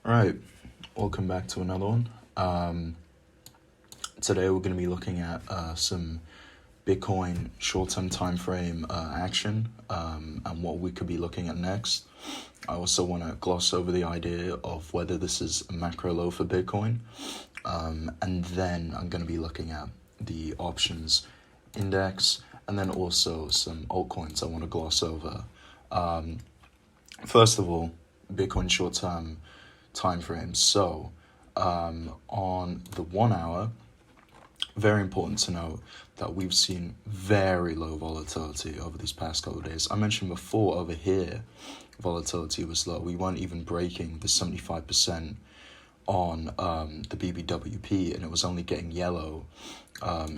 Alright, welcome back to another one. Today we're going to be looking at some Bitcoin short-term time frame action and what we could be looking at next. I also want to gloss over the idea of whether this is a macro low for Bitcoin, and then I'm going to be looking at the options index and then also some altcoins I want to gloss over. First of all, Bitcoin short-term time frame. So on the 1 hour, very important to note that we've seen very low volatility over these past couple of days. I mentioned before over here, volatility was low. We weren't even breaking the 75% on the BBWP, and it was only getting yellow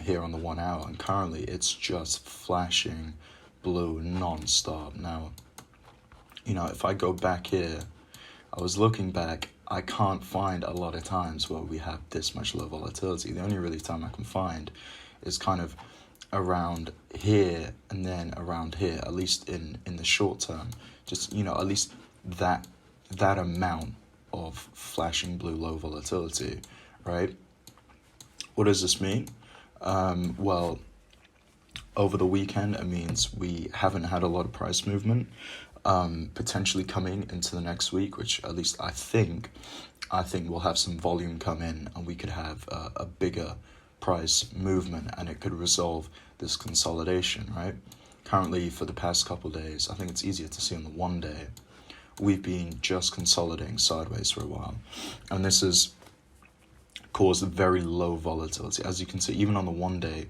here on the 1 hour. And currently, it's just flashing blue non-stop. Now, if I go back here, I was looking back, I can't find a lot of times where we have this much low volatility. The only really time I can find is kind of around here and then around here, at least in the short term. Just, at least that amount of flashing blue low volatility, right? What does this mean? Well, over the weekend, it means we haven't had a lot of price movement. Potentially coming into the next week, which at least I think we'll have some volume come in and we could have a bigger price movement and it could resolve this consolidation, right? Currently, for the past couple of days, I think it's easier to see on the 1 day, we've been just consolidating sideways for a while. And this has caused very low volatility. As you can see, even on the 1 day,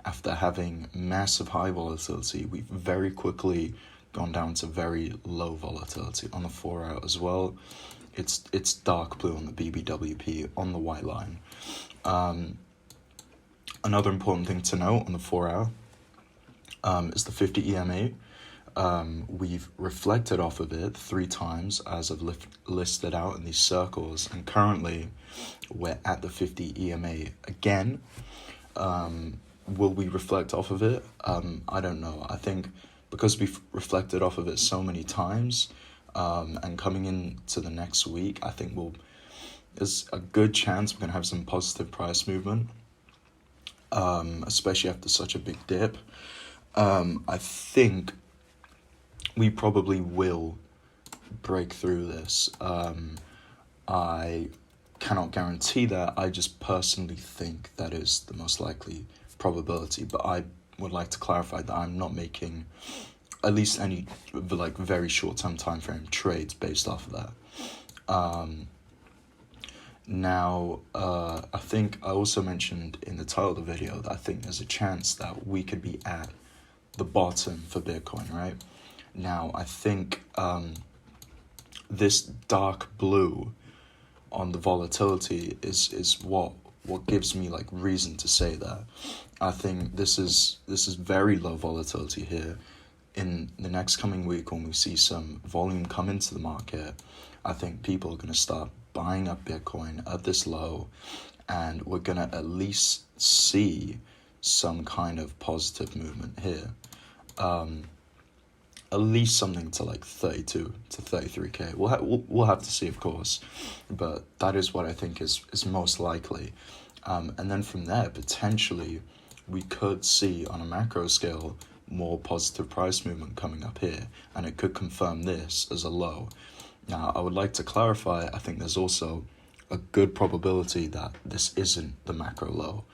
after having massive high volatility, we've very quickly gone down to very low volatility. On the 4 hour as well, it's dark blue on the BBWP on the white line. Another important thing to note on the 4 hour is the 50 EMA. We've reflected off of it 3 times as I've listed out in these circles, and currently we're at the 50 EMA again. Will we reflect off of it? I don't know. I think because we've reflected off of it so many times, and coming into the next week, I think there's a good chance we're going to have some positive price movement, especially after such a big dip. I think we probably will break through this. I cannot guarantee that. I just personally think that is the most likely probability, but I would like to clarify that I'm not making at least any very short-term time frame trades based off of that. Now, I think I also mentioned in the title of the video that I think there's a chance that we could be at the bottom for Bitcoin, right? Now, I think this dark blue on the volatility is what gives me reason to say that. I think this is very low volatility here. In the next coming week, when we see some volume come into the market, I think people are going to start buying up Bitcoin at this low, and we're going to at least see some kind of positive movement here. At least something to 32 to 33k. We'll have to see, of course, but that is what I think is most likely. And then from there, potentially, we could see on a macro scale more positive price movement coming up here, and it could confirm this as a low. Now, I would like to clarify, I think there's also a good probability that this isn't the macro low.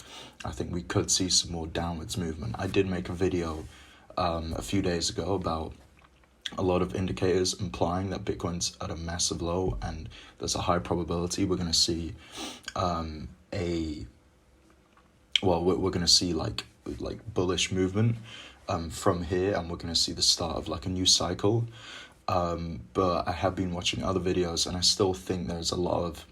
I think we could see some more downwards movement. I did make a video a few days ago about a lot of indicators implying that Bitcoin's at a massive low, and there's a high probability we're going to see we're going to see bullish movement from here, and we're going to see the start of a new cycle. But I have been watching other videos, and I still think there's a lot of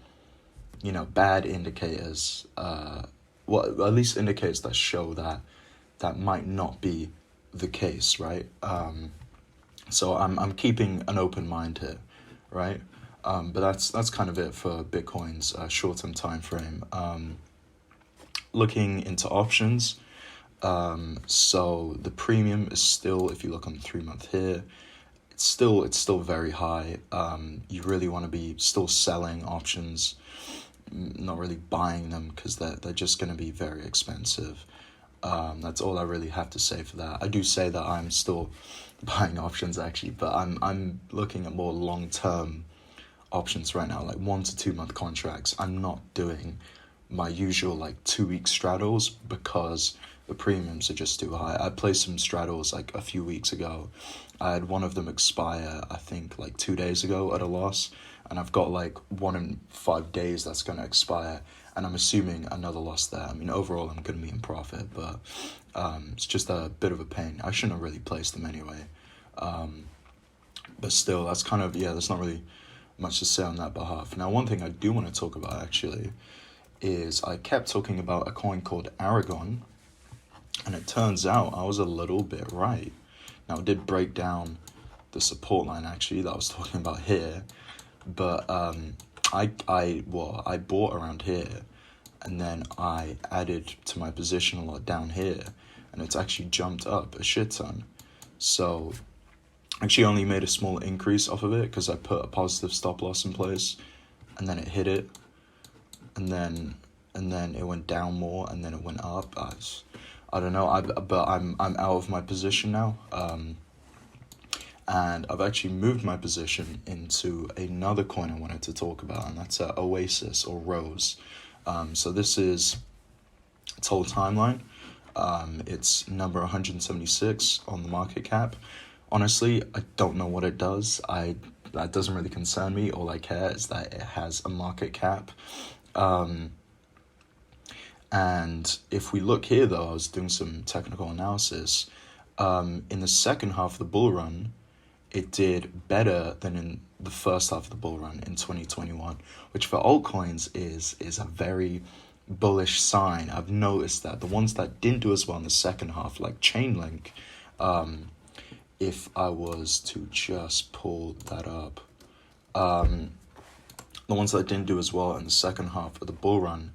bad indicators, at least indicators that show that might not be the case, right? So I'm keeping an open mind here, right? But that's kind of it for Bitcoin's short-term time frame. Looking into options, so the premium is still, if you look on the 3 month here, it's still very high. You really want to be still selling options, not really buying them, because they're just going to be very expensive. That's all I really have to say for that. I do say that I'm still buying options actually, but I'm looking at more long-term options right now, like 1 to 2 month contracts. I'm not doing my usual like 2 week straddles because the premiums are just too high. I played some straddles like a few weeks ago. I had one of them expire, I think like 2 days ago at a loss, and I've got like 1 in 5 days that's going to expire, and I'm assuming another loss there. I mean, overall I'm going to be in profit, but it's just a bit of a pain. I shouldn't have really placed them anyway. But still, that's kind of, yeah, there's not really much to say on that behalf. Now, one thing I do want to talk about actually is I kept talking about a coin called Aragon, and it turns out I was a little bit right. Now, it did break down the support line actually that I was talking about here, but I bought around here, and then I added to my position a lot down here, and it's actually jumped up a shit ton. So actually only made a small increase off of it because I put a positive stop loss in place, and then it hit it, and then it went down more, and then it went up. I don't know. But I'm out of my position now, and I've actually moved my position into another coin I wanted to talk about, and that's Oasis or Rose. So this is its whole timeline. It's number 176 on the market cap. Honestly, I don't know what it does. That doesn't really concern me. All I care is that it has a market cap. And if we look here, though, I was doing some technical analysis. In the second half of the bull run, it did better than in the first half of the bull run in 2021, which for altcoins is a very bullish sign. I've noticed that the ones that didn't do as well in the second half, like Chainlink, if I was to just pull that up, the ones that didn't do as well in the second half of the bull run,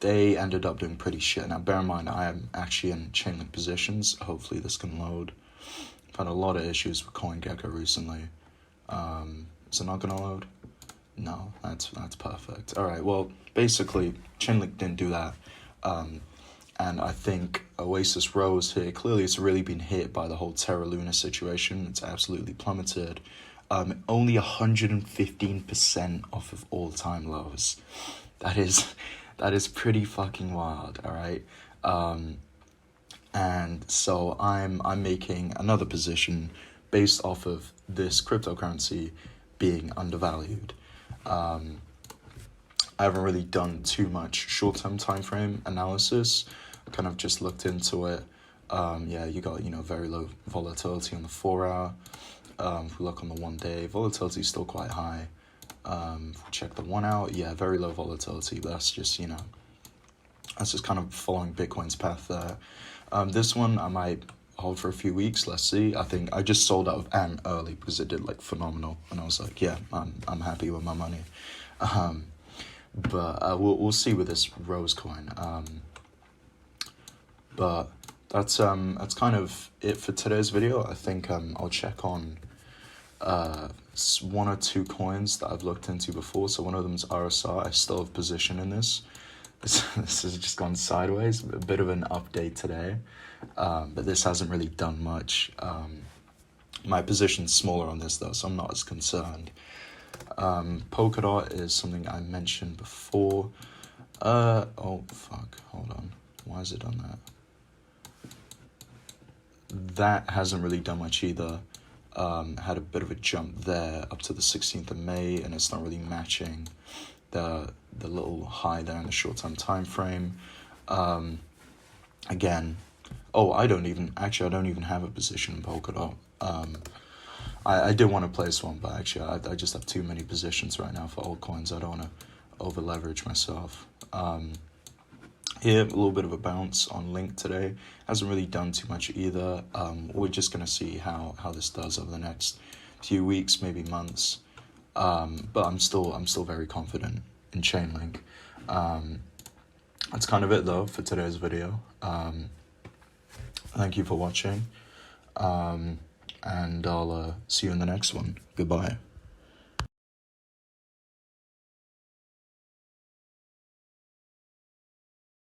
they ended up doing pretty shit. Now, bear in mind, I am actually in Chainlink positions. Hopefully this can load. I've had a lot of issues with CoinGecko recently. Is it not going to load? No, that's perfect. All right, well, basically, Chainlink didn't do that. And I think Oasis Rose here, clearly it's really been hit by the whole Terra Luna situation. It's absolutely plummeted. Only 115% off of all-time lows. That is pretty fucking wild, all right? And so I'm making another position based off of this cryptocurrency being undervalued. I haven't really done too much short-term time frame analysis. I kind of just looked into it. Yeah, you got, very low volatility on the 4 hour. If we look on the 1 day, volatility is still quite high. If we check the 1 hour, yeah, very low volatility. That's just, that's just kind of following Bitcoin's path there. This one I might hold for a few weeks. Let's see. I think I just sold out of Ant early because it did like phenomenal, and I was like, yeah, I'm happy with my money. But we'll see with this Rose coin. But that's kind of it for today's video. I think I'll check on 1 or 2 coins that I've looked into before. So one of them is RSR. I still have position in this. This has just gone sideways. A bit of an update today, but this hasn't really done much. My position's smaller on this though, so I'm not as concerned. Polkadot is something I mentioned before. Oh fuck, hold on. Why has it done that? That hasn't really done much either. Had a bit of a jump there up to the 16th of May, and it's not really matching the little high there in the short-term time frame. Again, I don't even have a position in Polkadot. I did want to place one, but actually I just have too many positions right now for altcoins. I don't want to over leverage myself. Here, a little bit of a bounce on Link today. Hasn't really done too much either. We're just going to see how this does over the next few weeks, maybe months. But I'm still very confident in Chainlink. That's kind of it though for today's video. Thank you for watching. and I'll see you in the next one. Goodbye.